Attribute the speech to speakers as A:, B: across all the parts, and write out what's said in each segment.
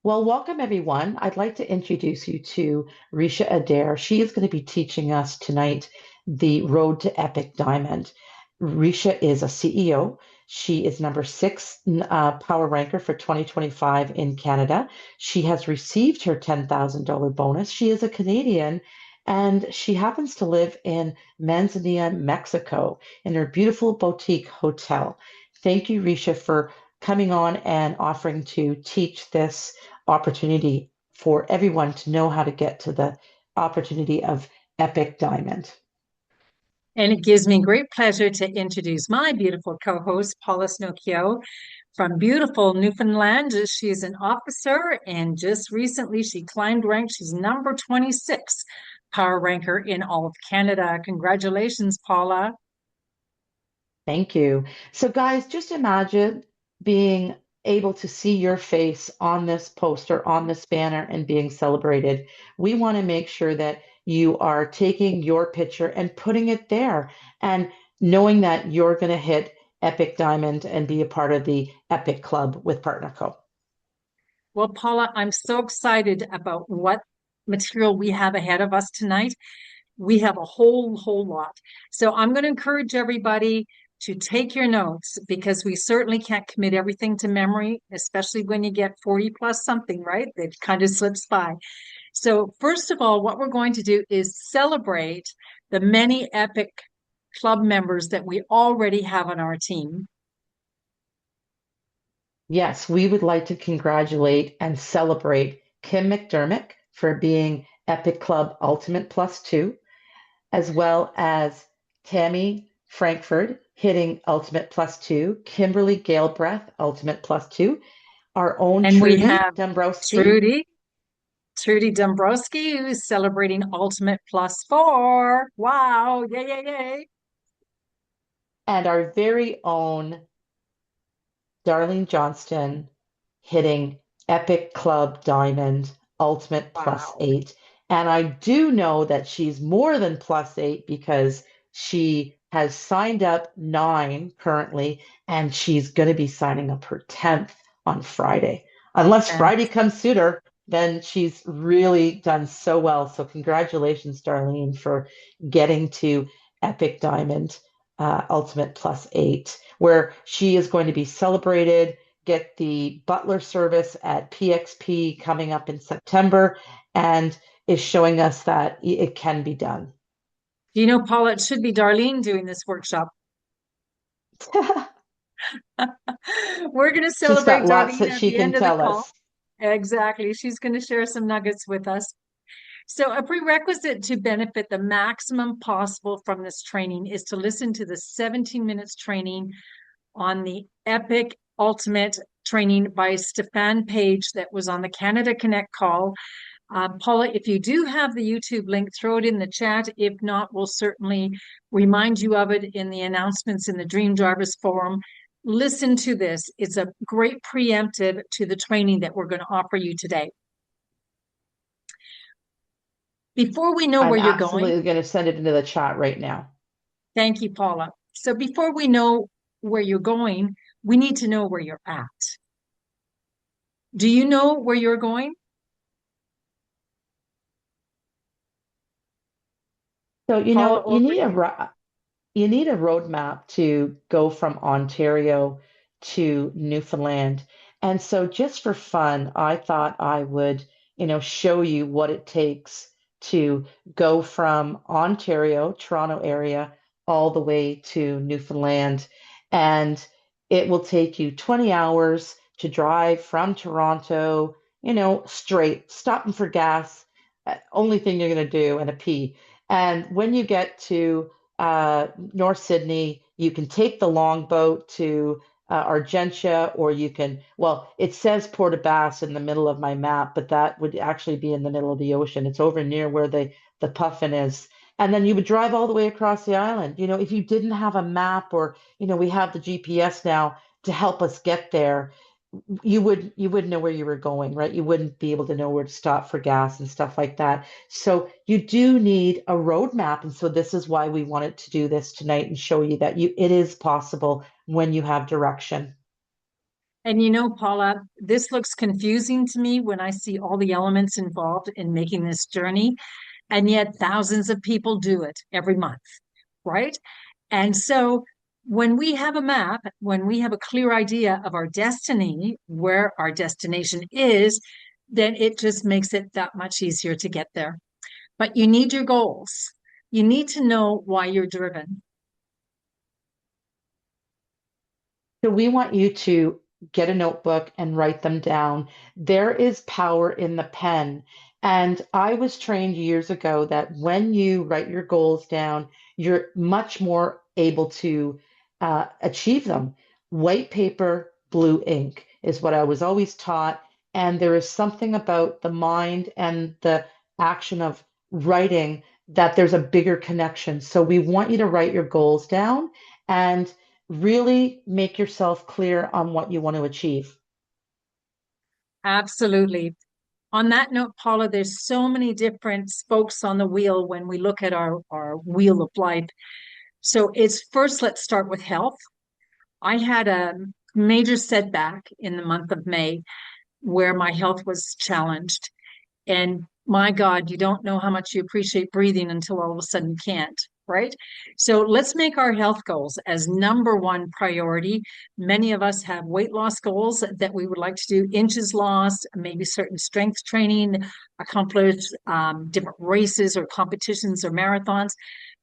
A: Well, welcome everyone. I'd like to introduce you to Risha Adair. She is going to be teaching us tonight the Road to Epic Diamond. Risha is a CEO. She is number six power ranker for 2025 in Canada. She has received her $10,000 bonus. She is a Canadian and she happens to live in Manzanilla, Mexico, in her beautiful boutique hotel. Thank you, Risha, for coming on and offering to teach this opportunity for everyone to know how to get to the opportunity of Epic Diamond.
B: And it gives me great pleasure to introduce my beautiful co-host, Paula Snocchio from beautiful Newfoundland. She is an officer, and just recently she climbed rank. She's number 26 power ranker in all of Canada. Congratulations, Paula.
A: Thank you. So, guys, just imagine being able to see your face on this poster, on this banner, and being celebrated. We want to make sure that you are taking your picture and putting it there and knowing that you're going to hit Epic Diamond and be a part of the Epic Club with PartnerCo.
B: Well, Paula, I'm so excited about what material we have ahead of us tonight. We have a whole lot. So I'm going to encourage everybody to take your notes because we certainly can't commit everything to memory, especially when you get 40 plus something, right? It kind of slips by. So first of all, what we're going to do is celebrate the many epic club members that we already have on our team.
A: Yes, we would like to congratulate and celebrate Kim McDermott for being Epic Club Ultimate Plus Two, as well as Tammy Frankfurt hitting Ultimate Plus Two, Kimberly Galbraith Ultimate Plus Two, our own
B: And we
A: Trudy
B: have
A: Dombrowski,
B: Trudy, Trudy Dombrowski, who's celebrating Ultimate Plus Four. Wow. Yay, yay, yay.
A: and our very own Darlene Johnston hitting Epic Club Diamond Ultimate Plus
B: Wow.
A: Eight. And I do know that she's more than plus eight because she has signed up nine currently, and she's going to be signing up her 10th on Friday. Unless
B: And
A: Friday comes sooner, then she's really done so well. So, congratulations, Darlene, for getting to Epic Diamond Ultimate Plus Eight, where she is going to be celebrated, get the butler service at PXP coming up in September, and is showing us that it can be done.
B: you know, Paula, it should be Darlene doing this workshop. We're going to
A: She's got
B: celebrate
A: lots
B: Darlene
A: that
B: at
A: she
B: the
A: can
B: end of the
A: tell
B: call.
A: us.
B: Exactly. She's going to share some nuggets with us. So, a prerequisite to benefit the maximum possible from this training is to listen to the 17 minutes training on the Epic Ultimate training by Stefan Page that was on the Canada Connect call. Paula, if you do have the YouTube link, throw it in the chat. If not, we'll certainly remind you of it in the announcements in the Dream Drivers Forum. Listen to this. It's a great preemptive to the training that we're going to offer you today. Before we know
A: I'm
B: where you're going,
A: absolutely going to send it into the chat right now.
B: thank you, Paula. So before we know where you're going, we need to know where you're at. Do you know where you're going?
A: So,
B: Paula, over to you.
A: you need a roadmap to go from Ontario to Newfoundland. And so just for fun, I thought I would, show you what it takes to go from Ontario, Toronto area, all the way to Newfoundland. And it will take you 20 hours to drive from Toronto, straight, stopping for gas, only thing you're going to do, and a pee. And when you get to North Sydney, you can take the longboat to Argentia, or you can, well, it says Port aux Basques in the middle of my map, but that would actually be in the middle of the ocean. It's over near where the Puffin is. And then you would drive all the way across the island. If you didn't have a map, or, we have the GPS now to help us get there, you wouldn't know where you were going, right? You wouldn't be able to know where to stop for gas and stuff like that. So you do need a roadmap, and so this is why we wanted to do this tonight and show you that it is possible when you have direction.
B: And Paula, this looks confusing to me when I see all the elements involved in making this journey, and yet thousands of people do it every month, right? And so when we have a map, when we have a clear idea of our destiny, where our destination is, then it just makes it that much easier to get there. But you need your goals. You need to know why you're driven.
A: So we want you to get a notebook and write them down. There is power in the pen. And I was trained years ago that when you write your goals down, you're much more able to achieve them. White paper, blue ink is what I was always taught. And there is something about the mind and the action of writing that there's a bigger connection. So we want you to write your goals down and really make yourself clear on what you want to achieve.
B: Absolutely. On that note, Paula, there's so many different spokes on the wheel when we look at our wheel of life. So it's first, let's start with health. I had a major setback in the month of May where my health was challenged. And my God, you don't know how much you appreciate breathing until all of a sudden you can't, right? So let's make our health goals as number one priority. Many of us have weight loss goals that we would like to do, inches lost, maybe certain strength training, accomplish different races or competitions or marathons.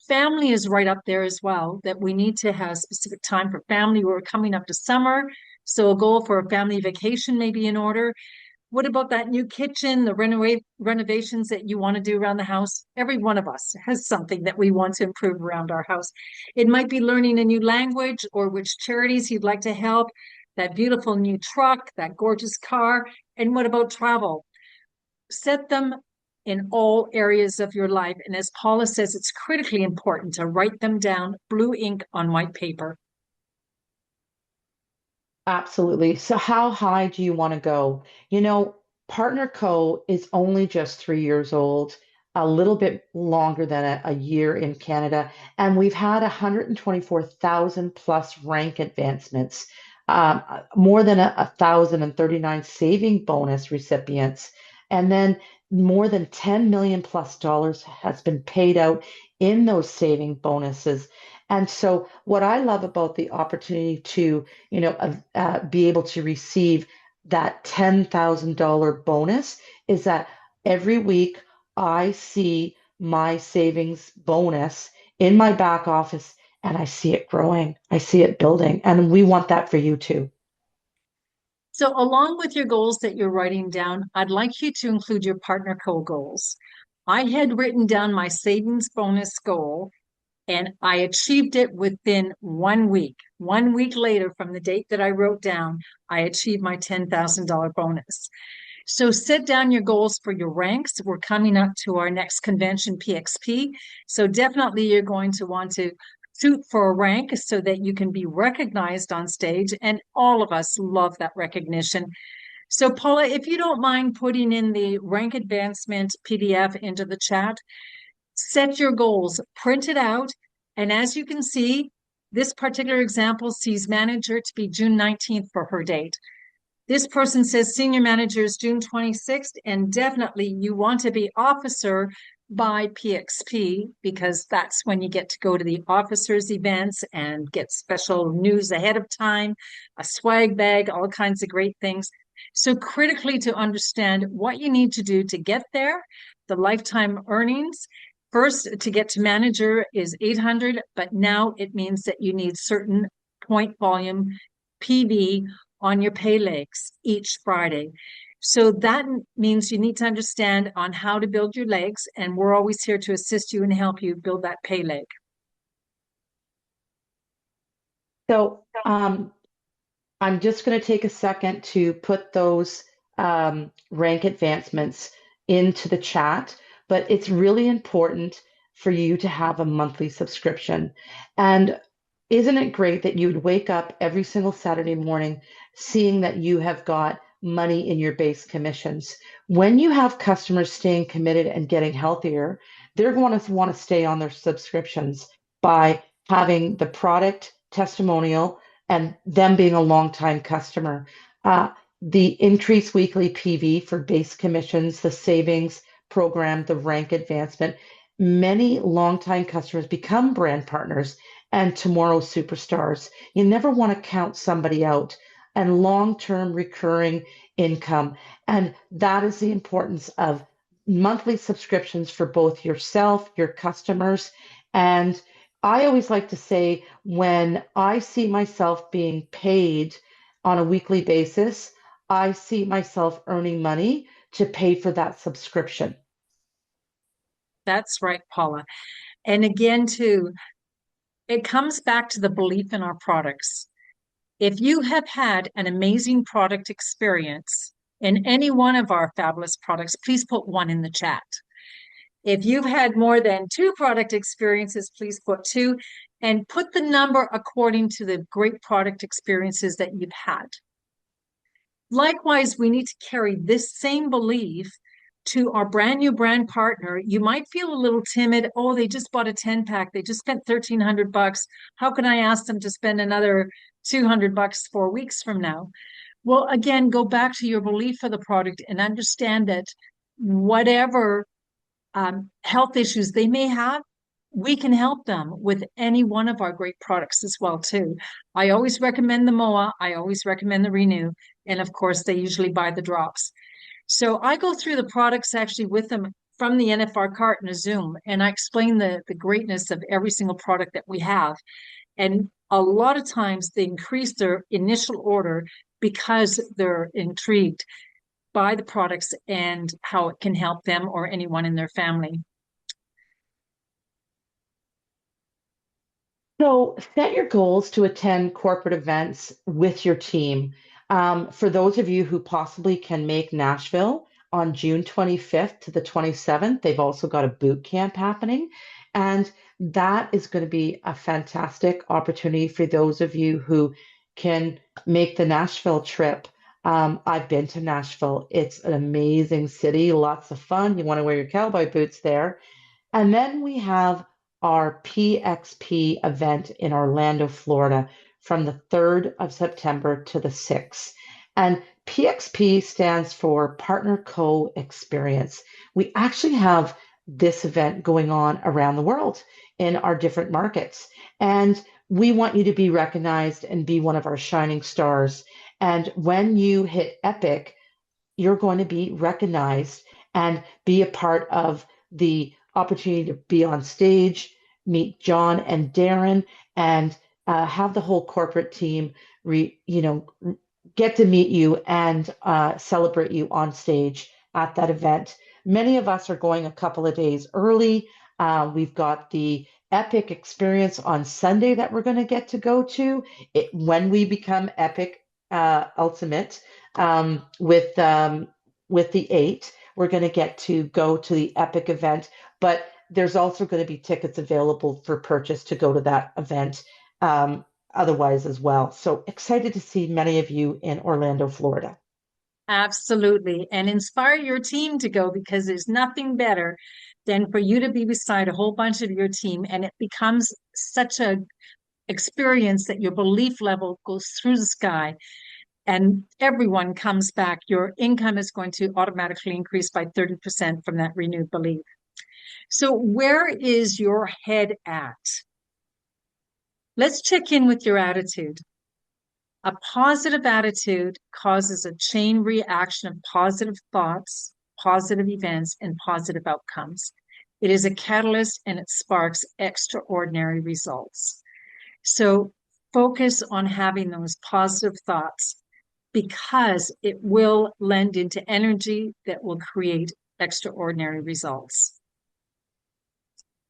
B: Family is right up there as well, that we need to have specific time for family. We're coming up to summer. So a goal for a family vacation may be in order. What about that new kitchen, the renovations that you want to do around the house? Every one of us has something that we want to improve around our house. It might be learning a new language or which charities you'd like to help, that beautiful new truck, that gorgeous car. And what about travel? Set them in all areas of your life. And as Paula says, it's critically important to write them down, blue ink on white paper.
A: Absolutely. So, how high do you want to go? Partner Co. is only just 3 years old, a little bit longer than a year in Canada, and we've had 124,000 plus rank advancements, more than 1,039 saving bonus recipients, and then more than 10 million plus dollars has been paid out in those saving bonuses. And so, what I love about the opportunity to be able to receive that $10,000 bonus is that every week I see my savings bonus in my back office and I see it growing. I see it building. And we want that for you too.
B: So, along with your goals that you're writing down, I'd like you to include your partner co goals. I had written down my savings bonus goal and I achieved it within 1 week. 1 week later, from the date that I wrote down, I achieved my $10,000 bonus. So set down your goals for your ranks. We're coming up to our next convention, PXP. So definitely you're going to want to shoot for a rank so that you can be recognized on stage. And all of us love that recognition. So Paula, if you don't mind putting in the rank advancement PDF into the chat, set your goals, print it out. And as you can see, this particular example sees manager to be June 19th for her date. This person says senior manager is June 26th, and definitely you want to be officer by PXP because that's when you get to go to the officers events and get special news ahead of time, a swag bag, all kinds of great things. So critically to understand what you need to do to get there, the lifetime earnings. First, to get to manager is 800, but now it means that you need certain point volume PV on your pay legs each Friday. So that means you need to understand on how to build your legs, and we're always here to assist you and help you build that pay leg.
A: So, I'm just going to take a second to put those rank advancements into the chat, but it's really important for you to have a monthly subscription. And isn't it great that you would wake up every single Saturday morning seeing that you have got money in your base commissions? When you have customers staying committed and getting healthier, they're going to want to stay on their subscriptions by having the product testimonial and them being a long-time customer. Uh, the increased weekly PV for base commissions, the savings program, the rank advancement. Many longtime customers become brand partners and tomorrow's superstars. You never want to count somebody out. And long-term recurring income. And that is the importance of monthly subscriptions for both yourself, your customers. And I always like to say, when I see myself being paid on a weekly basis, I see myself earning money to pay for that subscription.
B: That's right, Paula. And again, too, it comes back to the belief in our products. If you have had an amazing product experience in any one of our fabulous products, please put one in the chat. If you've had more than two product experiences, please put two and put the number according to the great product experiences that you've had. Likewise, we need to carry this same belief to our brand new brand partner. You might feel a little timid. Oh, they just bought a 10 pack. They just spent $1,300. How can I ask them to spend another $200 4 weeks from now? Well, again, go back to your belief for the product and understand that whatever health issues they may have, we can help them with any one of our great products as well too. I always recommend the MOA. I always recommend the Renew. And of course, they usually buy the drops. So I go through the products actually with them from the NFR cart in a Zoom, and I explain the greatness of every single product that we have. And a lot of times they increase their initial order because they're intrigued by the products and how it can help them or anyone in their family.
A: So set your goals to attend corporate events with your team. For those of you who possibly can make Nashville on June 25th to the 27th, they've also got a boot camp happening. And that is going to be a fantastic opportunity for those of you who can make the Nashville trip. I've been to Nashville. It's an amazing city, lots of fun. You want to wear your cowboy boots there. And then we have our PXP event in Orlando, Florida, from the 3rd of September to the 6th. And PXP stands for Partner Co Experience. We actually have this event going on around the world in our different markets. And we want you to be recognized and be one of our shining stars. And when you hit Epic, you're going to be recognized and be a part of the opportunity to be on stage, meet John and Darren, and have the whole corporate team, get to meet you and celebrate you on stage at that event. Many of us are going a couple of days early. We've got the Epic experience on Sunday that we're going to get to go to when we become Epic Ultimate with the eight. We're going to get to go to the Epic event, but there's also going to be tickets available for purchase to go to that event otherwise as well. So excited to see many of you in Orlando, Florida.
B: Absolutely. And inspire your team to go because there's nothing better than for you to be beside a whole bunch of your team and it becomes such a experience that your belief level goes through the sky and everyone comes back. Your income is going to automatically increase by 30% from that renewed belief. So where is your head at? Let's check in with your attitude. A positive attitude causes a chain reaction of positive thoughts, positive events, and positive outcomes. It is a catalyst and it sparks extraordinary results. So focus on having those positive thoughts because it will lend into energy that will create extraordinary results.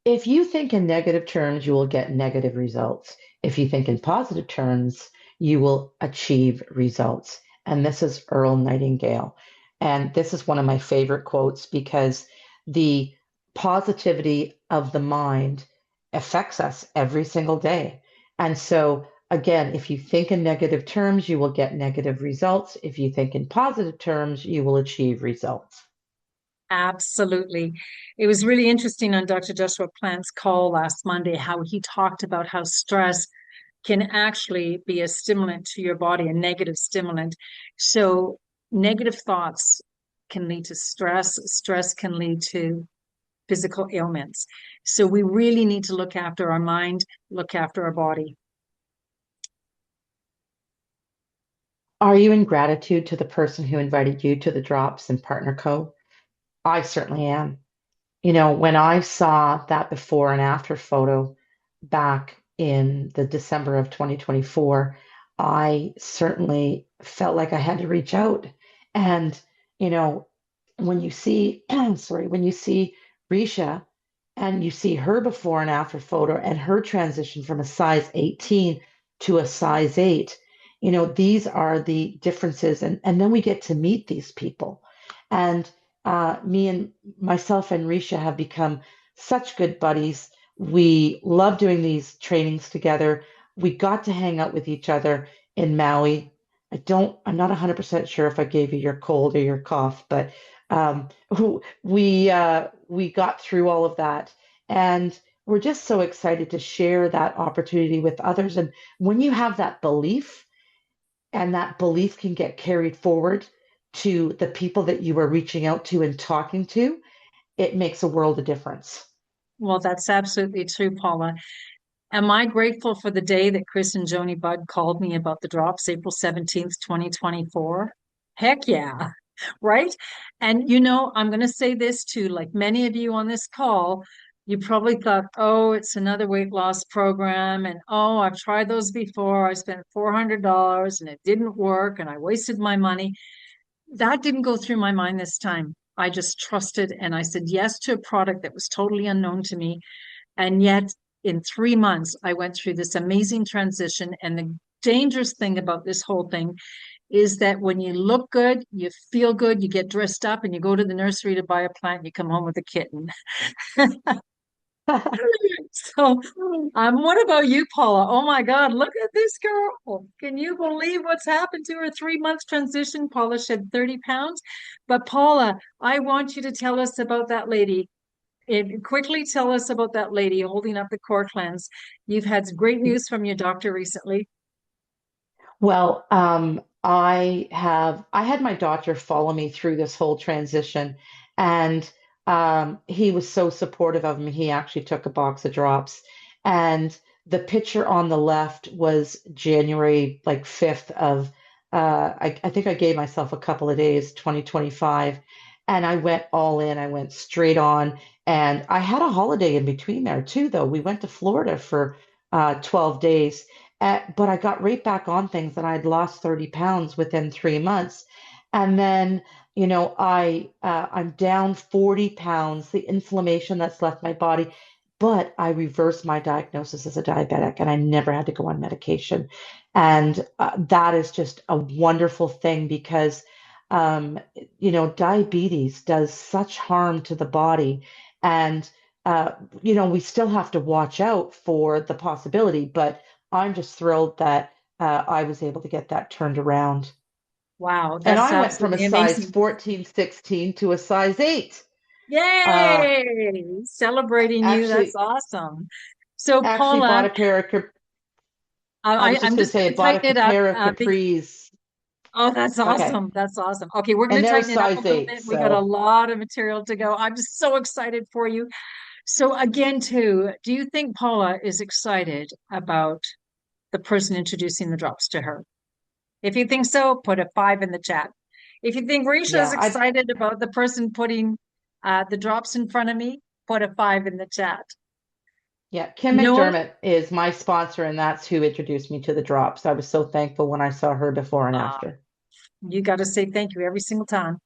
A: If you think in negative terms, you will get negative results. If you think in positive terms, you will achieve results. And this is Earl Nightingale. And this is one of my favorite quotes because the positivity of the mind affects us every single day. And so, again, if you think in negative terms, you will get negative results. If you think in positive terms, you will achieve results.
B: Absolutely. It was really interesting on Dr. Joshua Plant's call last Monday how he talked about how stress can actually be a stimulant to your body, a negative stimulant. So negative thoughts can lead to stress. Stress can lead to physical ailments. So we really need to look after our mind, look after our body.
A: Are you in gratitude to the person who invited you to the drops in Partner Co? I certainly am. When I saw that before and after photo back in the December of 2024, I certainly felt like I had to reach out. And, you know, when you see, sorry, when you see Risha and you see her before and after photo and her transition from a size 18 to a size 8, these are the differences. And then we get to meet these people. And me and myself and Risha have become such good buddies. We love doing these trainings together. We got to hang out with each other in Maui. I'm not 100% sure if I gave you your cold or your cough, but um, we got through all of that, and we're just so excited to share that opportunity with others. And when you have that belief, and that belief can get carried forward to the people that you are reaching out to and talking to, it makes a world of difference.
B: Well, that's absolutely true, Paula. Am I grateful for the day that Chris and Joni Budd called me about the drops, April 17th, 2024? Heck yeah, right? And I'm going to say this too, like many of you on this call, you probably thought, oh, it's another weight loss program. And oh, I've tried those before. I spent $400 and it didn't work and I wasted my money. That didn't go through my mind this time. I just trusted and I said yes to a product that was totally unknown to me. And yet, in 3 months, I went through this amazing transition. And the dangerous thing about this whole thing is that when you look good, you feel good, you get dressed up, and you go to the nursery to buy a plant, you come home with a kitten. So, what about you, Paula? Oh my God, look at this girl. Can you believe what's happened to her 3 months transition? Paula shed 30 pounds. But Paula, I want you to tell us about that lady. Quickly tell us about that lady holding up the core cleanse. You've had great news from your doctor recently.
A: Well, I had my doctor follow me through this whole transition, and he was so supportive of me. He actually took a box of drops, and the picture on the left was January like 5th of I think I gave myself a couple of days, 2025, and I went all in. I went straight on, and I had a holiday in between there too, though. We went to Florida for 12 days. But I got right back on things and I'd lost 30 pounds within 3 months. And then, I'm down 40 pounds, the inflammation that's left my body. But I reversed my diagnosis as a diabetic and I never had to go on medication. And that is just a wonderful thing because, um, diabetes does such harm to the body. And, we still have to watch out for the possibility, but I'm just thrilled that I was able to get that turned around.
B: Wow,
A: And
B: that's
A: I went from a
B: absolutely
A: size
B: amazing.
A: 14, 16 to a size 8. Uh,
B: Yay! Celebrating you. That's
A: actually,
B: awesome. So,
A: actually
B: Paula,
A: bought a pair of, I was just
B: I'm
A: going to
B: just
A: say, I
B: going to
A: bought
B: tighten
A: a
B: it up.
A: pair of capris.
B: Oh, that's
A: Okay.
B: awesome. That's awesome. Okay, we're going
A: And
B: to
A: they're a
B: tighten it up a
A: size
B: little
A: 8.
B: bit. We got a
A: So,
B: lot of material to go. I'm just so excited for you. So, again, too, do you think Paula is excited about the person introducing the drops to her? If you think so, put a 5 in the chat. If you think Risha is
A: yeah,
B: excited about the person putting the drops in front of me, put a 5 in the chat.
A: yeah, Kim
B: Noah,
A: McDermott is my sponsor, and that's who introduced me to the drops. I was so thankful when I saw her before and
B: uh,
A: after.
B: you got to say thank you every single time.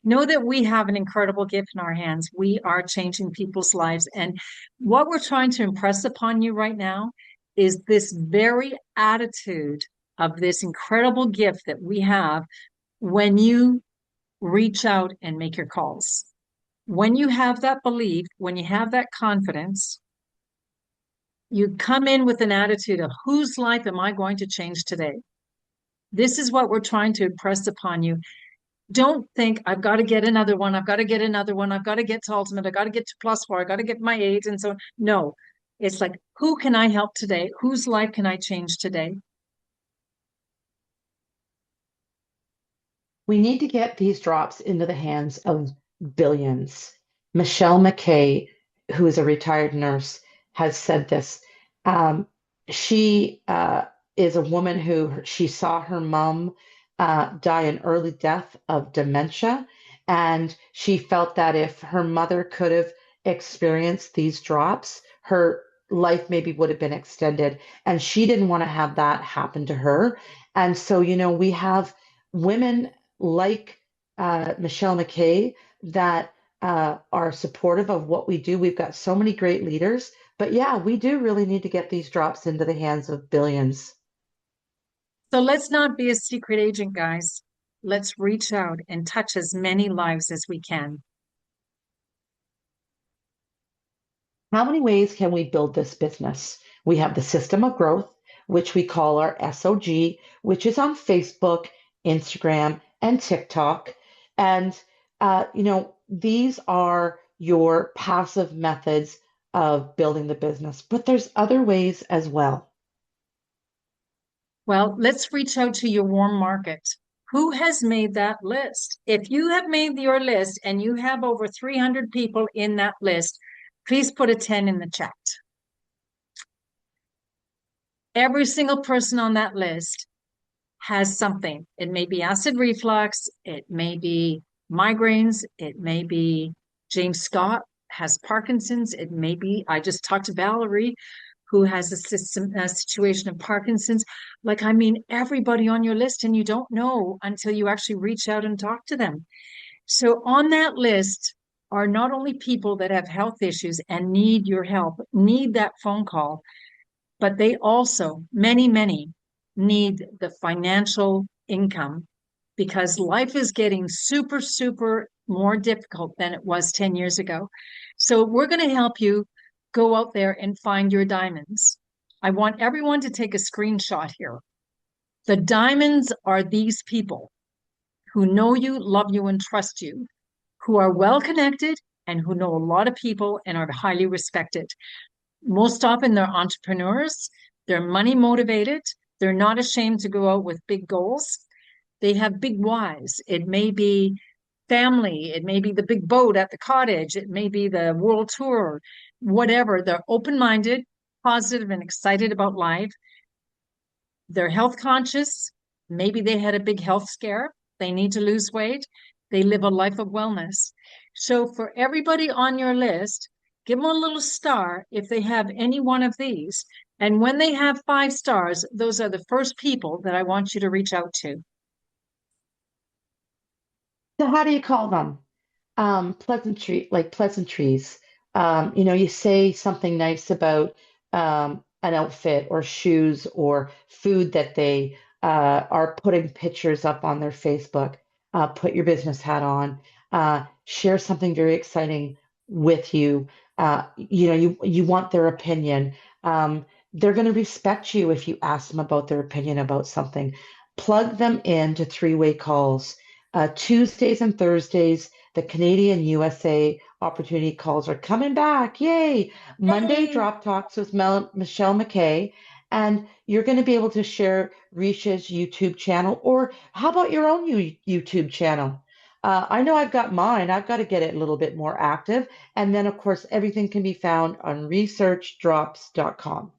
B: Know that we have an incredible gift in our hands. We are changing people's lives. And what we're trying to impress upon you right now is this very attitude of this incredible gift that we have when you reach out and make your calls. When you have that belief, when you have that confidence, you come in with an attitude of whose life am I going to change today? This is what we're trying to impress upon you. Don't think I've got to get another one. I've got to get another one. I've got to get to ultimate. I've got to get to plus four. I've got to get my eight. And so, no, It's like, who can I help today? Whose life can I change today?
A: We need to get these drops into the hands of billions. Michelle McKay, who is a retired nurse, has said this. Um, she is a woman who she saw her mom die an early death of dementia, and she felt that if her mother could have experienced these drops, her life maybe would have been extended. And she didn't want to have that happen to her. And so, we have women like Michelle McKay that are supportive of what we do. We've got so many great leaders, but yeah, we do really need to get these drops into the hands of billions.
B: So let's not be a secret agent, guys. Let's reach out and touch as many lives as we can.
A: How many ways can we build this business? We have the system of growth, which we call our SOG, which is on Facebook, Instagram, and TikTok. And, these are your passive methods of building the business, but there's other ways as well.
B: Well, let's reach out to your warm market. Who has made that list? If you have made your list and you have over 300 people in that list, please put a 10 in the chat. Every single person on that list has something. It may be acid reflux, it may be migraines, it may be James Scott has Parkinson's, it may be, I just talked to Valerie who has a situation of Parkinson's. Like, I mean, everybody on your list, and you don't know until you actually reach out and talk to them. So on that list are not only people that have health issues and need your help, need that phone call, but they also, many, many, need the financial income because life is getting super, super more difficult than it was 10 years ago. So we're going to help you go out there and find your diamonds. I want everyone to take a screenshot here. The diamonds are these people who know you, love you, and trust you, who are well connected and who know a lot of people and are highly respected. Most often they're entrepreneurs, they're money motivated, they're not ashamed to go out with big goals. They have big whys. It may be family, it may be the big boat at the cottage, it may be the world tour, whatever. They're open minded, positive, and excited about life. They're health conscious. Maybe they had a big health scare. They need to lose weight. They live a life of wellness. So, for everybody on your list, give them a little star if they have any one of these. And when they have 5 stars, those are the first people that I want you to reach out to.
A: So how do you call them? Pleasantries. You say something nice about an outfit or shoes or food that they are putting pictures up on their Facebook. Put your business hat on. Share something very exciting with you. You want their opinion. They're going to respect you if you ask them about their opinion about something. Plug them into three-way calls. Tuesdays and Thursdays, the Canadian USA opportunity calls are coming back. Yay! Monday,
B: Hey,
A: Drop Talks with Michelle McKay. And you're going to be able to share Risha's YouTube channel, or how about your own YouTube channel? I know I've got mine. I've got to get it a little bit more active. And then, of course, everything can be found on researchdrops.com.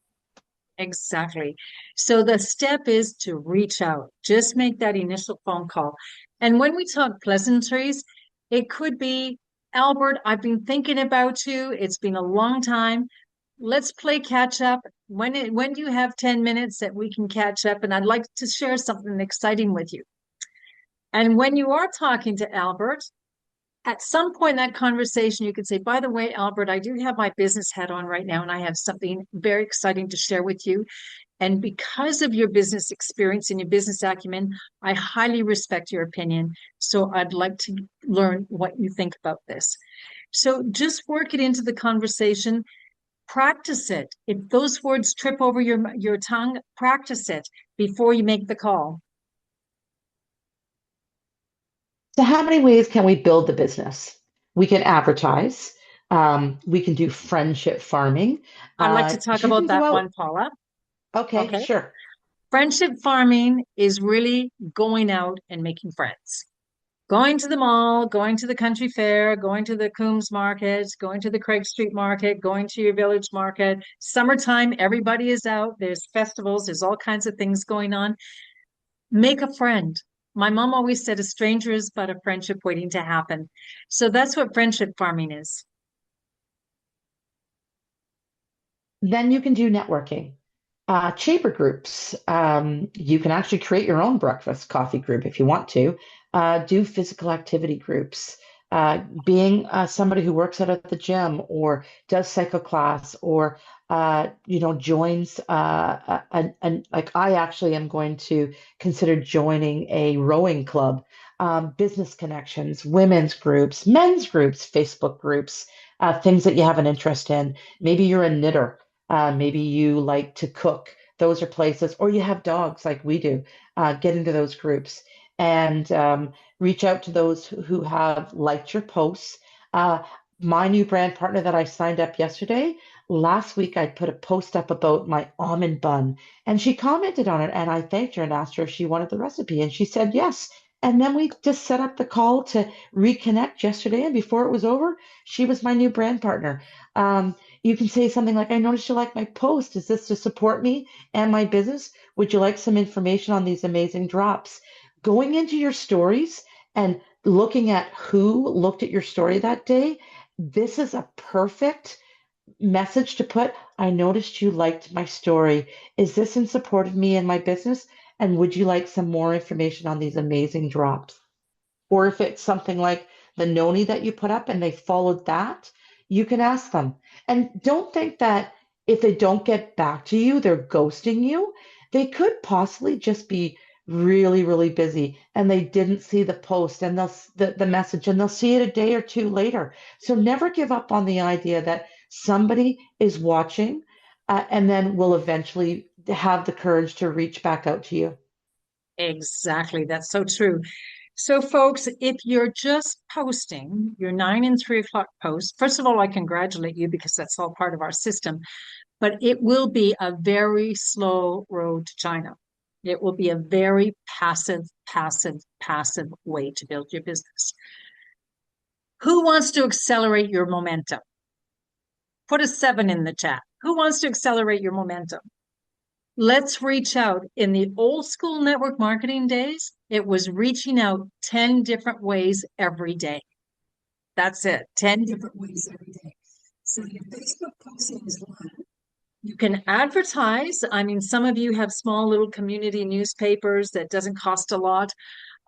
B: exactly. So the step is to reach out. Just make that initial phone call. And when we talk pleasantries, it could be, Albert, I've been thinking about you. It's been a long time. Let's play catch up. When do you have 10 minutes that we can catch up? And I'd like to share something exciting with you. And when you are talking to Albert, at some point in that conversation, you could say, by the way, Albert, I do have my business hat on right now, and I have something very exciting to share with you. And because of your business experience and your business acumen, I highly respect your opinion. So I'd like to learn what you think about this. So just work it into the conversation, practice it. If those words trip over your tongue, practice it before you make the call.
A: So, how many ways can we build the business? We can advertise. We can do friendship farming.
B: I'd like to talk
A: You
B: about
A: can go
B: that
A: out.
B: one, Paula.
A: Okay,
B: Okay.
A: sure.
B: Friendship farming is really going out and making friends. Going to the mall, going to the country fair, going to the Coombs Market, going to the Craig Street Market, going to your village market. Summertime, everybody is out. There's festivals, there's all kinds of things going on. Make a friend. My mom always said a stranger is but a friendship waiting to happen. So that's what friendship farming is.
A: Then you can do networking. Chamber groups. You can actually create your own breakfast coffee group if you want to. Do physical activity groups. Being somebody who works out at the gym or does cycle class or joins like I actually am going to consider joining a rowing club. Business connections, women's groups, men's groups, Facebook groups, things that you have an interest in. Maybe you're a knitter, maybe you like to cook. Those are places, or you have dogs like we do. Get into those groups and reach out to those who have liked your posts. Uh, my new brand partner that I signed up yesterday, last week I put a post up about my almond bun, and she commented on it, and I thanked her and asked her if she wanted the recipe, and she said yes. And then we just set up the call to reconnect yesterday, and before it was over, she was my new brand partner. Um, you can say something like, I noticed you like my post. Is this to support me and my business? Would you like some information on these amazing drops? Going into your stories and looking at who looked at your story that day, this is a perfect message to put. I noticed you liked my story. Is this in support of me and my business? And would you like some more information on these amazing drops? Or if it's something like the noni that you put up and they followed that, you can ask them. And don't think that if they don't get back to you, they're ghosting you. They could possibly just be really, really busy and they didn't see the post and the message and they'll see it a day or two later. So never give up on the idea that somebody is watching and then will eventually have the courage to reach back out to you.
B: Exactly. That's so true. So, folks, if you're just posting your 9 and 3 o'clock post, first of all, I congratulate you because that's all part of our system, but it will be a very slow road to China. It will be a very passive way to build your business. Who wants to accelerate your momentum? Put a 7 in the chat. Who wants to accelerate your momentum? Let's reach out. In the old school network marketing days, it was reaching out 10 different ways every day. That's it, 10 different ways every day. So your Facebook posting is one. You can advertise. I mean, some of you have small little community newspapers that doesn't cost a lot.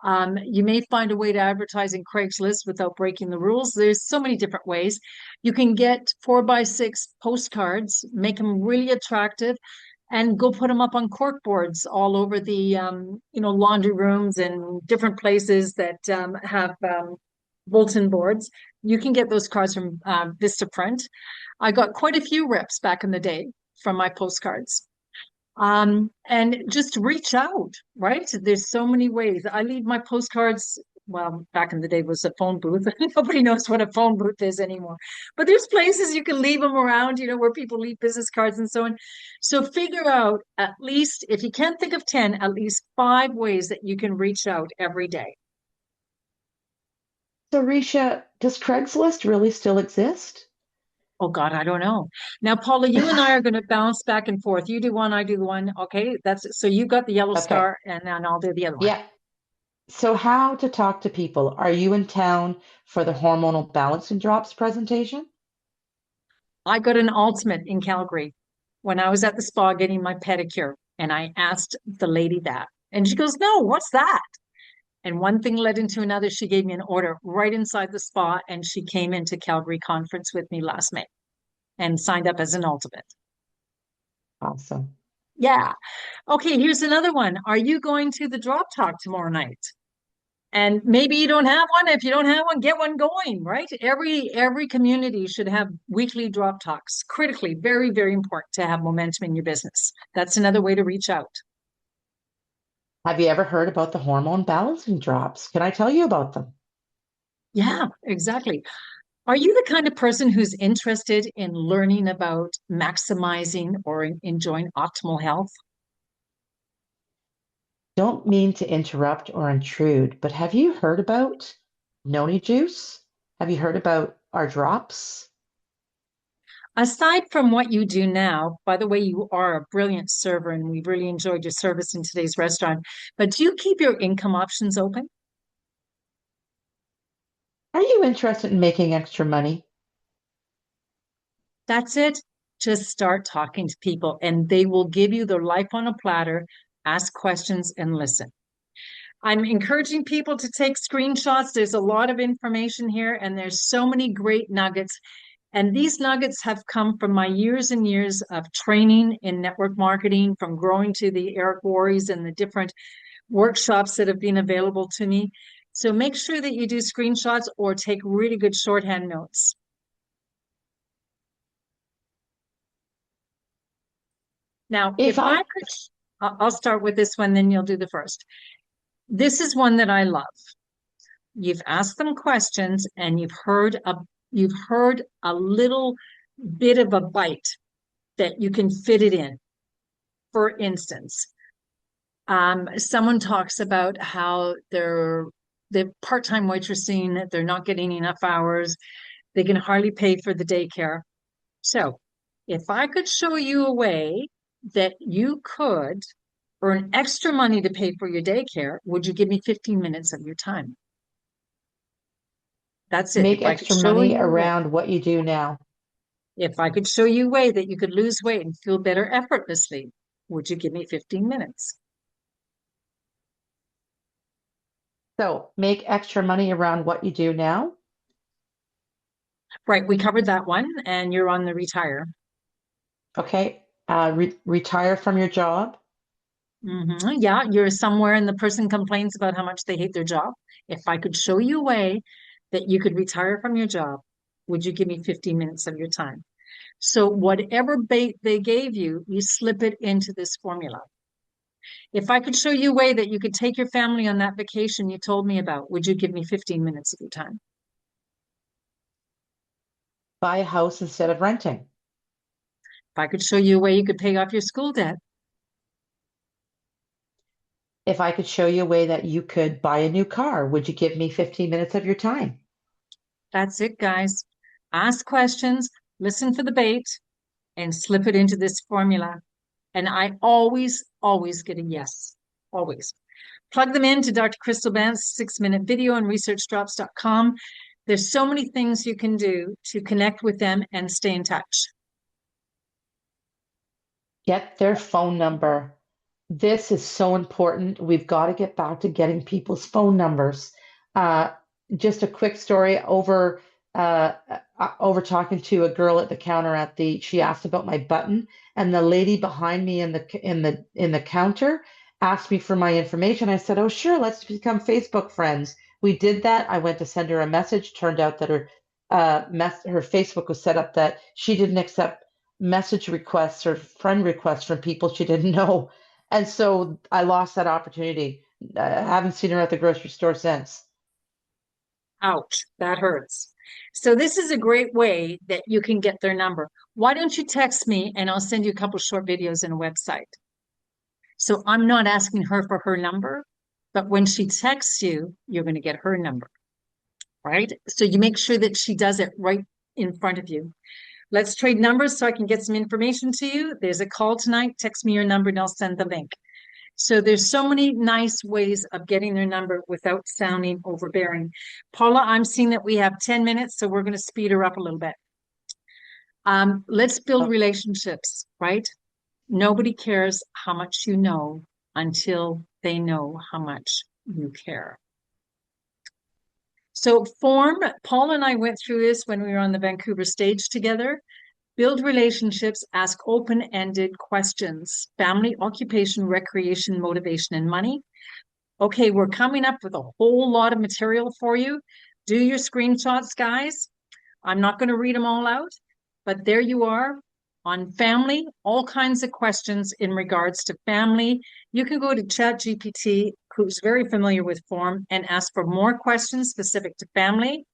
B: You may find a way to advertise in Craigslist without breaking the rules. There's so many different ways. You can get 4x6 postcards, make them really attractive, and go put them up on cork boards all over the laundry rooms and different places that have bulletin boards. You can get those cards from Vistaprint. I got quite a few rips back in the day from my postcards. And just reach out, right? There's so many ways. I leave my postcards. Well, back in the day was a phone booth. Nobody knows what a phone booth is anymore. But there's places you can leave them around, where people leave business cards and so on. So figure out at least, if you can't think of 10, at least 5 ways that you can reach out every day.
A: So, Risha, does Craigslist really still exist?
B: Oh God, I don't know. Now, Paula, you and I are going to bounce back and forth. You do one, I do one. Okay, that's so you got the yellow
A: Okay.
B: star, and then I'll do the other one.
A: Yeah. So, how to talk to people? Are you in town for the hormonal balancing drops presentation?
B: I got an ultimate in Calgary when I was at the spa getting my pedicure, and I asked the lady that, and she goes, "No, what's that?" And one thing led into another. She gave me an order right inside the spa, and she came into Calgary conference with me last May and signed up as an ultimate.
A: Awesome.
B: Yeah. Okay, here's another one. Are you going to the drop talk tomorrow night? And maybe you don't have one. If you don't have one, get one going, right? Every community should have weekly drop talks. Critically, very, very important to have momentum in your business. That's another way to reach out.
A: Have you ever heard about the hormone balancing drops? Can I tell you about them?
B: Yeah, exactly. Are you the kind of person who's interested in learning about maximizing or enjoying optimal health?
A: Don't mean to interrupt or intrude, but have you heard about Noni Juice? Have you heard about our drops?
B: Aside from what you do now, by the way, you are a brilliant server and we really enjoyed your service in today's restaurant, but do you keep your income options open?
A: Are you interested in making extra money?
B: That's it. Just start talking to people and they will give you their life on a platter, ask questions and listen. I'm encouraging people to take screenshots. There's a lot of information here and there's so many great nuggets. And these nuggets have come from my years and years of training in network marketing, from growing to the Eric Worre's and the different workshops that have been available to me. So make sure that you do screenshots or take really good shorthand notes. Now,
A: If
B: if I
A: I,
B: could, I'll start with this one, then you'll do the first. This is one that I love. You've asked them questions and you've heard a little bit of a bite that you can fit it in. For instance, someone talks about how they're part-time waitressing, they're not getting enough hours, they can hardly pay for the daycare. So, if I could show you a way that you could earn extra money to pay for your daycare, would you give me 15 minutes of your time? That's it.
A: make extra money around what you do now.
B: If I could show you a way that you could lose weight and feel better effortlessly, would you give me 15 minutes?
A: So make extra money around what you do now.
B: Right, we covered that one, and you're on the retire.
A: Okay. Retire from your job.
B: Yeah, you're somewhere and the person complains about how much they hate their job. If I could show you a way that you could retire from your job, would you give me 15 minutes of your time? So whatever bait they gave you, you slip it into this formula. If I could show you a way that you could take your family on that vacation you told me about, would you give me 15 minutes of your time?
A: Buy a house instead of renting.
B: If I could show you a way you could pay off your school debt,
A: If I could show you a way that you could buy a new car, would you give me 15 minutes of your time?
B: that's it, guys. Ask questions, listen for the bait, and slip it into this formula. And I always, always get a yes. Always. Plug them into Dr. Crystal Bant's 6-minute video on researchdrops.com. There's so many things you can do to connect with them and stay in touch.
A: Get their phone number. This is so important. We've got to get back to getting people's phone numbers. Uh, just a quick story over talking to a girl at the counter she asked about my button, and the lady behind me in the counter asked me for my information. I said, "Oh, sure, let's become Facebook friends." We did that. I went to send her a message. Turned out that her Facebook was set up that she didn't accept message requests or friend requests from people she didn't know. And so I lost that opportunity. I haven't seen her at the grocery store since.
B: Ouch, that hurts. So this is a great way that you can get their number. Why don't you text me and I'll send you a couple short videos and a website. So I'm not asking her for her number, but when she texts you, you're going to get her number, right? So you make sure that she does it right in front of you. Let's trade numbers so I can get some information to you. There's a call tonight. Text me your number and I'll send the link. So there's so many nice ways of getting their number without sounding overbearing. Paula, I'm seeing that we have 10 minutes, so we're going to speed her up a little bit. Let's build
A: Oh,
B: relationships, right? Nobody cares how much you know until they know how much you care. So Paul and I went through this when we were on the Vancouver stage together. Build relationships, ask open-ended questions, family, occupation, recreation, motivation, and money. Okay, we're coming up with a whole lot of material for you. Do your screenshots, guys. I'm not going to read them all out, but there you are on family, all kinds of questions in regards to family. You can go to ChatGPT, who's very familiar with form, and ask for more questions specific to family.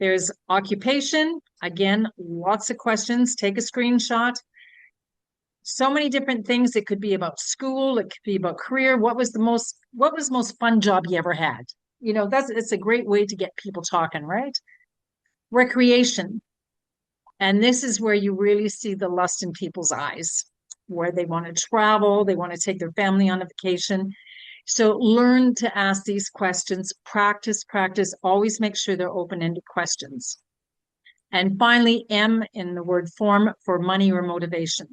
B: There's occupation. Again, lots of questions. Take a screenshot. So many different things. It could be about school. It could be about career. What was the most fun job you ever had? It's a great way to get people talking, right? Recreation. And this is where you really see the lust in people's eyes, where they want to travel, they want to take their family on a vacation. So learn to ask these questions, practice, practice, always make sure they're open-ended questions. And finally, M in the word form for money or motivation.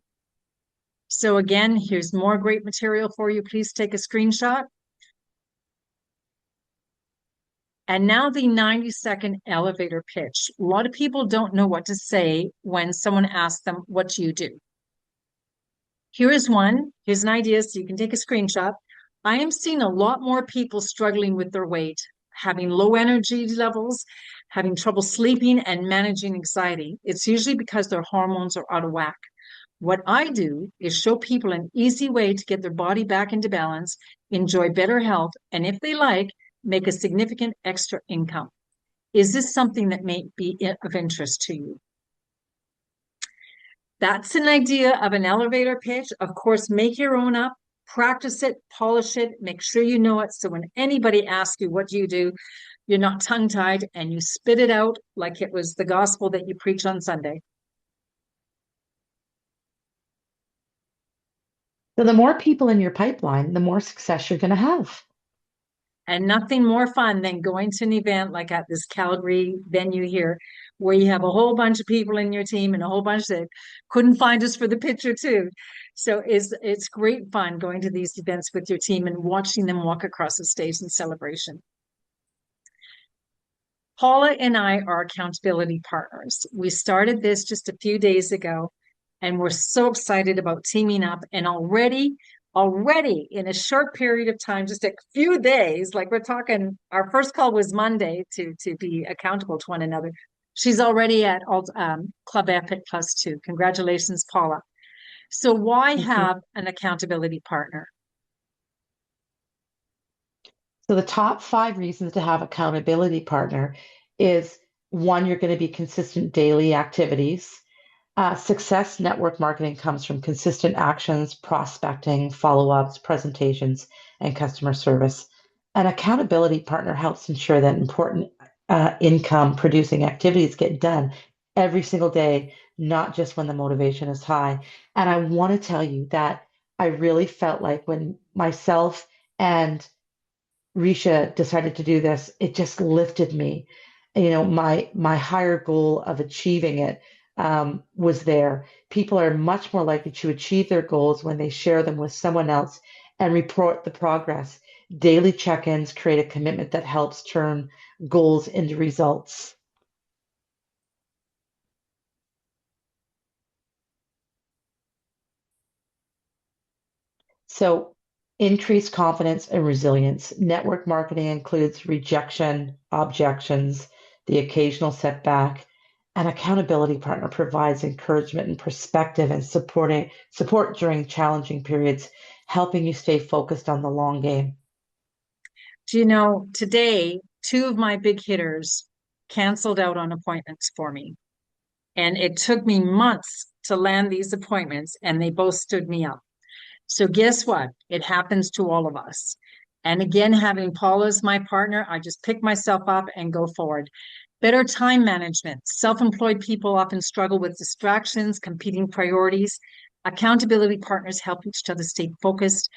B: So again, here's more great material for you. Please take a screenshot. And now the 90-second elevator pitch. A lot of people don't know what to say when someone asks them, what do you do? Here is one. Here's an idea so you can take a screenshot. I am seeing a lot more people struggling with their weight, having low energy levels, having trouble sleeping, and managing anxiety. It's usually because their hormones are out of whack. What I do is show people an easy way to get their body back into balance, enjoy better health, and if they like, make a significant extra income. Is this something that may be of interest to you? That's an idea of an elevator pitch. Of course, make your own up, practice it, polish it, make sure you know it. So when anybody asks you, what do you do? You're not tongue-tied and you spit it out like it was the gospel that you preach on Sunday.
A: So the more people in your pipeline, the more success you're going to have.
B: And nothing more fun than going to an event like at this Calgary venue here, where you have a whole bunch of people in your team and a whole bunch that couldn't find us for the picture too. So it's great fun going to these events with your team and watching them walk across the stage in celebration. Paula and I are accountability partners. We started this just a few days ago, and we're so excited about teaming up. And already in a short period of time, just a few days, like we're talking, our first call was Monday to be accountable to one another. She's already at Club Epic +2. Congratulations, Paula. So why have an accountability partner?
A: So the top 5 reasons to have accountability partner is one, you're going to be consistent daily activities. Success network marketing comes from consistent actions, prospecting, follow-ups, presentations, and customer service. An accountability partner helps ensure that important income producing activities get done every single day, not just when the motivation is high. And I want to tell you that I really felt like when myself and Risha decided to do this, it just lifted me. My higher goal of achieving it was there. People are much more likely to achieve their goals when they share them with someone else and report the progress. Daily check-ins create a commitment that helps turn goals into results. So increased confidence and resilience. Network marketing includes rejection, objections, the occasional setback. An accountability partner provides encouragement and perspective and support during challenging periods, helping you stay focused on the long game.
B: Do you know, today, 2 of my big hitters canceled out on appointments for me. And it took me months to land these appointments, and they both stood me up. So guess what? It happens to all of us. And again, having Paula as my partner, I just pick myself up and go forward. Better time management. Self-employed people often struggle with distractions, competing priorities. Accountability partners help each other stay focused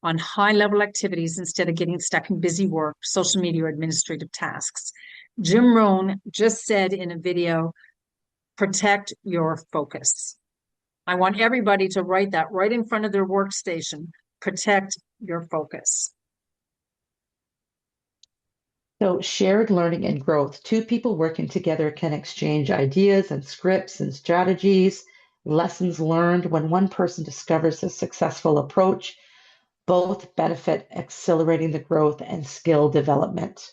B: on high-level activities instead of getting stuck in busy work, social media, or administrative tasks. Jim Rohn just said in a video, protect your focus. I want everybody to write that right in front of their workstation. Protect your focus.
A: So shared learning and growth. 2 people working together can exchange ideas and scripts and strategies, lessons learned. When one person discovers a successful approach, both benefit, accelerating the growth and skill development.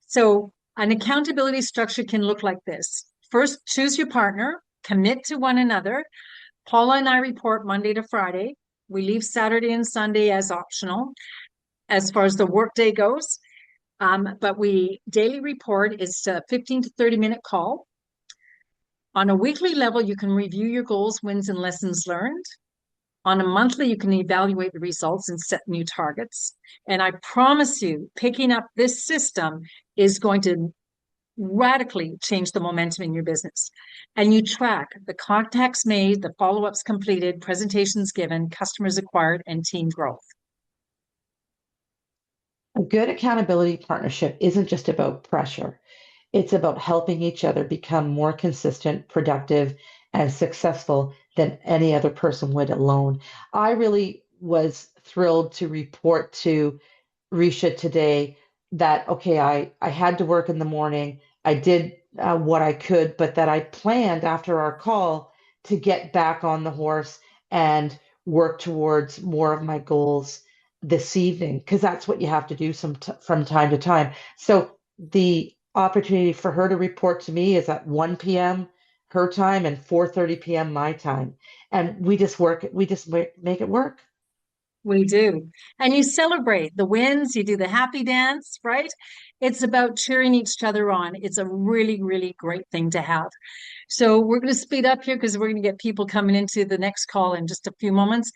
B: So an accountability structure can look like this. First, choose your partner, commit to one another. Paula and I report Monday to Friday. We leave Saturday and Sunday as optional as far as the workday goes. But we daily report is a 15 to 30-minute call. On a weekly level, you can review your goals, wins, and lessons learned. On a monthly, you can evaluate the results and set new targets. And I promise you, picking up this system is going to radically change the momentum in your business. And you track the contacts made, the follow-ups completed, presentations given, customers acquired, and team growth.
A: A good accountability partnership isn't just about pressure. It's about helping each other become more consistent, productive, and successful than any other person would alone. I really was thrilled to report to Risha today that, okay, I had to work in the morning. I did what I could, but that I planned after our call to get back on the horse and work towards more of my goals this evening, because that's what you have to do from time to time. So the opportunity for her to report to me is at 1 p.m. her time and 4:30 p.m. my time. And we just make it work.
B: We do. And you celebrate the wins, you do the happy dance, right? It's about cheering each other on. It's a really, really great thing to have. So we're going to speed up here because we're going to get people coming into the next call in just a few moments.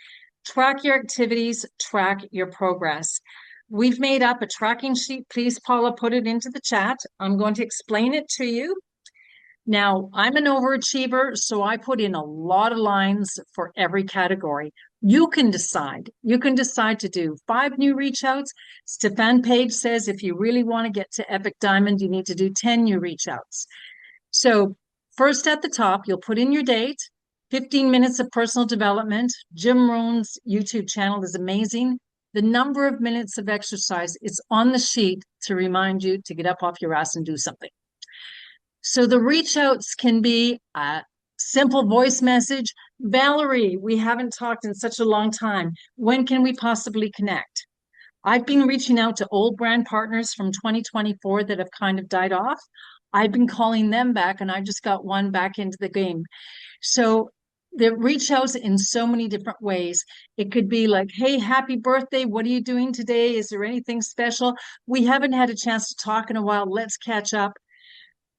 B: Track your activities, track your progress. We've made up a tracking sheet. Please, Paula, put it into the chat. I'm going to explain it to you. Now, I'm an overachiever, so I put in a lot of lines for every category. You can decide. You can decide to do 5 new reach outs. Stefan Page says if you really want to get to Epic Diamond, you need to do 10 new reach outs. So first at the top, you'll put in your date, 15 minutes of personal development. Jim Rohn's YouTube channel is amazing. The number of minutes of exercise is on the sheet to remind you to get up off your ass and do something. So the reach outs can be a simple voice message. Valerie, we haven't talked in such a long time. When can we possibly connect? I've been reaching out to old brand partners from 2024 that have kind of died off. I've been calling them back and I just got one back into the game. So they reach out in so many different ways. It could be like, hey, happy birthday. What are you doing today? Is there anything special? We haven't had a chance to talk in a while. Let's catch up.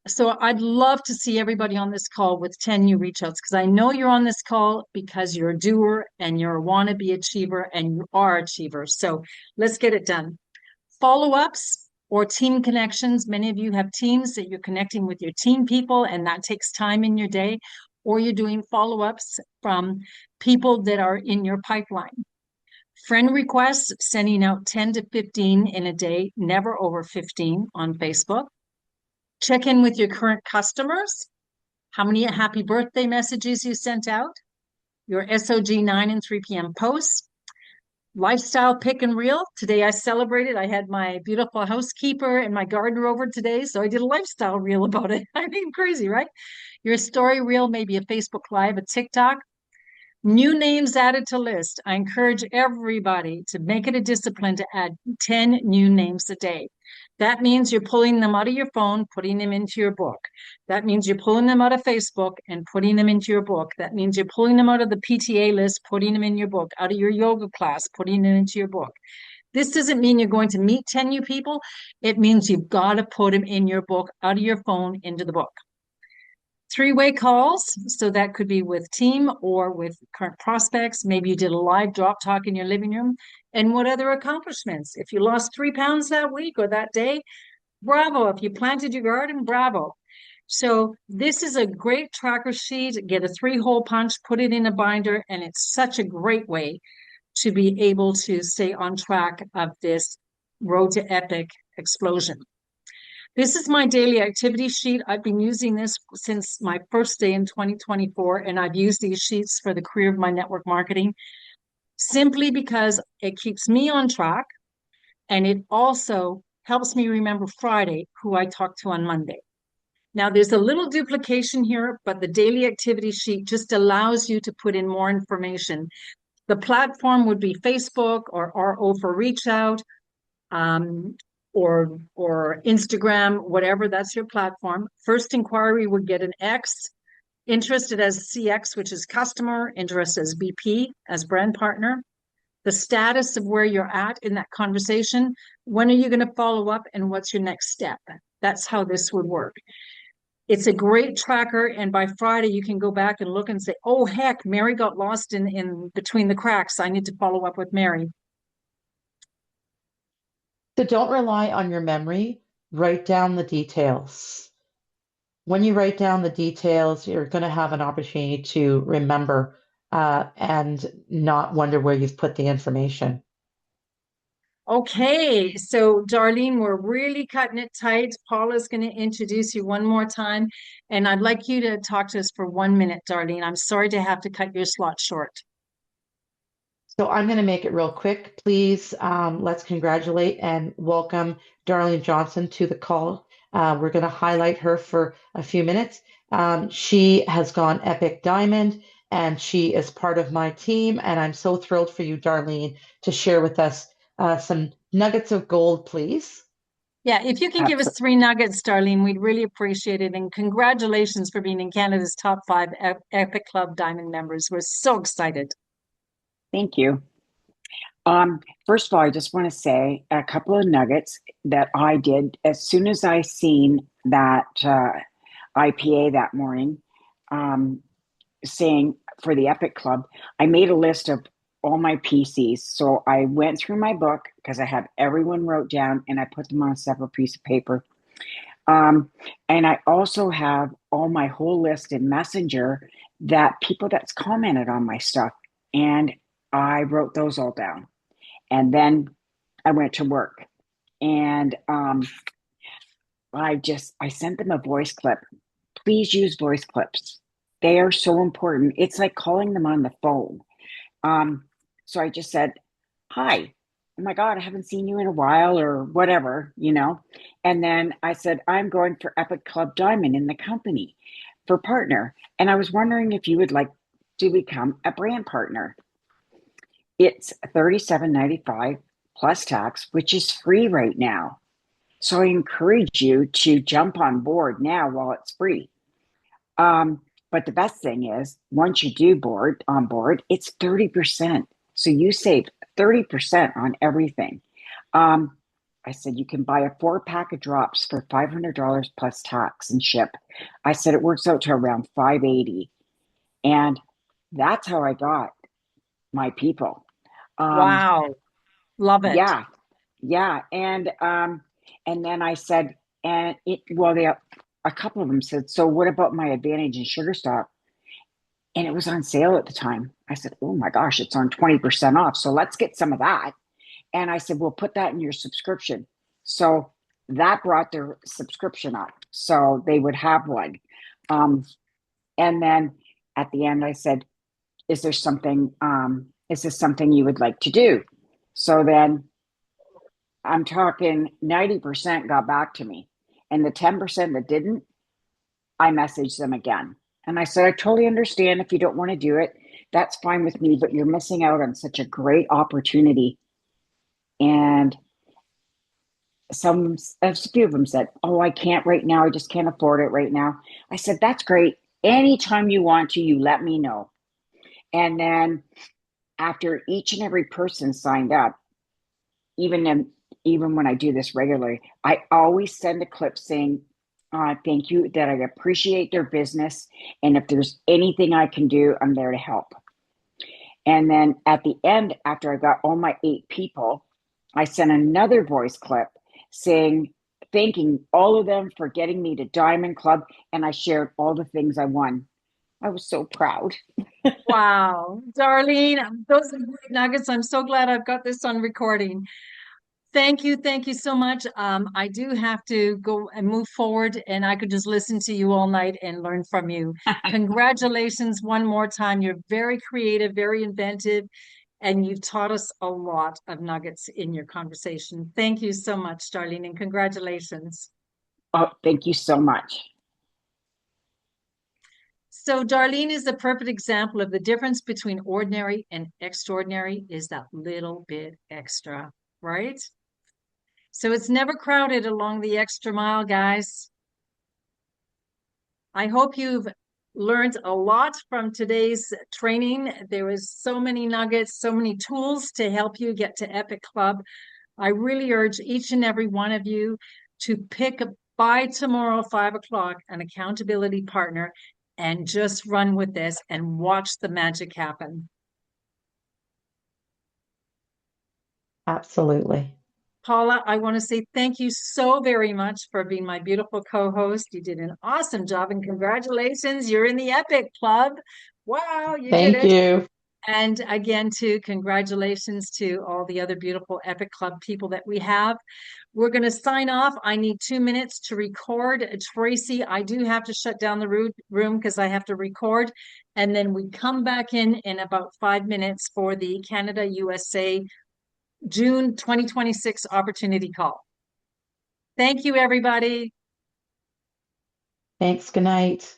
B: So I'd love to see everybody on this call with 10 new reach outs because I know you're on this call because you're a doer and you're a wannabe achiever and you are achievers. So let's get it done. Follow-ups or team connections. Many of you have teams that you're connecting with your team people and that takes time in your day, or you're doing follow-ups from people that are in your pipeline. Friend requests, sending out 10 to 15 in a day, never over 15 on Facebook. Check in with your current customers. How many happy birthday messages you sent out? Your SOG 9 and 3 p.m. posts. Lifestyle pick and reel. Today I celebrated. I had my beautiful housekeeper and my gardener over today, so I did a lifestyle reel about it. I mean, crazy, right? Your story reel, maybe a Facebook Live, a TikTok. New names added to list. I encourage everybody to make it a discipline to add 10 new names a day. That means you're pulling them out of your phone, putting them into your book. That means you're pulling them out of Facebook and putting them into your book. That means you're pulling them out of the PTA list, putting them in your book, out of your yoga class, putting them into your book. This doesn't mean you're going to meet 10 new people. It means you've got to put them in your book, out of your phone, into the book. 3-way calls, so that could be with team or with current prospects. Maybe you did a live drop talk in your living room. And what other accomplishments? If you lost 3 pounds that week or that day, bravo. If you planted your garden, bravo. So this is a great tracker sheet. Get a 3-hole punch, put it in a binder, and it's such a great way to be able to stay on track of this road to epic explosion. This is my daily activity sheet. I've been using this since my first day in 2024, and I've used these sheets for the career of my network marketing simply because it keeps me on track, and it also helps me remember Friday who I talked to on Monday. Now, there's a little duplication here, but the daily activity sheet just allows you to put in more information. The platform would be Facebook or RO for Reach Out, or Instagram, whatever, that's your platform. First inquiry would get an X. Interested as CX, which is customer. Interest as BP, as brand partner. The status of where you're at in that conversation. When are you going to follow up and what's your next step? That's how this would work. It's a great tracker, and by Friday you can go back and look and say, oh heck, Mary got lost in between the cracks. I need to follow up with Mary.
A: So don't rely on your memory. Write down the details. When you write down the details, you're going to have an opportunity to remember and not wonder where you've put the information.
B: Okay, so Darlene, we're really cutting it tight. Paula's going to introduce you one more time, and I'd like you to talk to us for 1 minute, Darlene. I'm sorry to have to cut your slot short.
A: So I'm going to make it real quick. Please, let's congratulate and welcome Darlene Johnson to the call. We're going to highlight her for a few minutes. She has gone Epic Diamond and she is part of my team. And I'm so thrilled for you, Darlene, to share with us some nuggets of gold, please.
B: Yeah, if you can give us
C: Absolutely.
B: 3 nuggets, Darlene, we'd really appreciate it. And congratulations for being in Canada's top 5 Epic Club Diamond members. We're so excited.
C: Thank you. First of all, I just want to say a couple of nuggets that I did as soon as I seen that IPA that morning, saying for the Epic Club, I made a list of all my PCs. So I went through my book because I have everyone wrote down and I put them on a separate piece of paper. And I also have all my whole list in Messenger that people that's commented on my stuff. And I wrote those all down. And then I went to work and I sent them a voice clip. Please use voice clips. They are so important. It's like calling them on the phone. So I just said, hi, oh my God, I haven't seen you in a while or whatever, you know. And then I said, I'm going for Epic Club Diamond in the company for partner. And I was wondering if you would like to become a brand partner. It's $37.95 plus tax, which is free right now. So I encourage you to jump on board now while it's free. But the best thing is, once you do on board, it's 30%. So you save 30% on everything. I said you can buy a 4-pack of drops for $500 plus tax and ship. I said it works out to around $580, and that's how I got my people. Um,
B: Wow, love it.
C: yeah, yeah, and then I said, and it well, they a couple of them said, so what about my Advantage and Sugar Stop? And it was on sale at the time. I said, oh my gosh, it's on 20% off. So let's get some of that. And I said, well, put that in your subscription. So that brought their subscription up. So they would have one. And then at the end, I said, is there something, is this something you would like to do? So then I'm talking 90% got back to me. And the 10% that didn't, I messaged them again. And I said, I totally understand if you don't want to do it. That's fine with me, but you're missing out on such a great opportunity. And a few of them said, oh, I can't right now. I just can't afford it right now. I said, that's great. Anytime you want to, you let me know. And then after each and every person signed up, even when I do this regularly, I always send a clip saying, thank you, that I appreciate their business. And if there's anything I can do, I'm there to help. And then at the end, after I got all my 8 people, I sent another voice clip saying, thanking all of them for getting me to Diamond Club. And I shared all the things I won. I was so proud.
B: Wow, Darlene, those are great nuggets. I'm so glad I've got this on recording. Thank you so much. I do have to go and move forward, and I could just listen to you all night and learn from you. Congratulations one more time. You're very creative, very inventive, and you've taught us a lot of nuggets in your conversation. Thank you so much, Darlene, and congratulations.
C: Oh, thank you so much.
B: So Darlene is the perfect example of the difference between ordinary and extraordinary is that little bit extra, right? So it's never crowded along the extra mile, guys. I hope you've learned a lot from today's training. There was so many nuggets, so many tools to help you get to Epic Club. I really urge each and every one of you to pick by tomorrow, 5 o'clock, an accountability partner and just run with this and watch the magic happen.
A: Absolutely.
B: Paula, I want to say thank you so very much for being my beautiful co-host. You did an awesome job and congratulations. You're in the Epic Club. Wow, you did
A: Thank
B: it.
A: you.
B: And again, too, congratulations to all the other beautiful Epic Club people that we have. We're going to sign off. I need 2 minutes to record. Tracy, I do have to shut down the room because I have to record. And then we come back in about 5 minutes for the Canada USA June 2026 opportunity call. Thank you, everybody.
A: Thanks. Good night.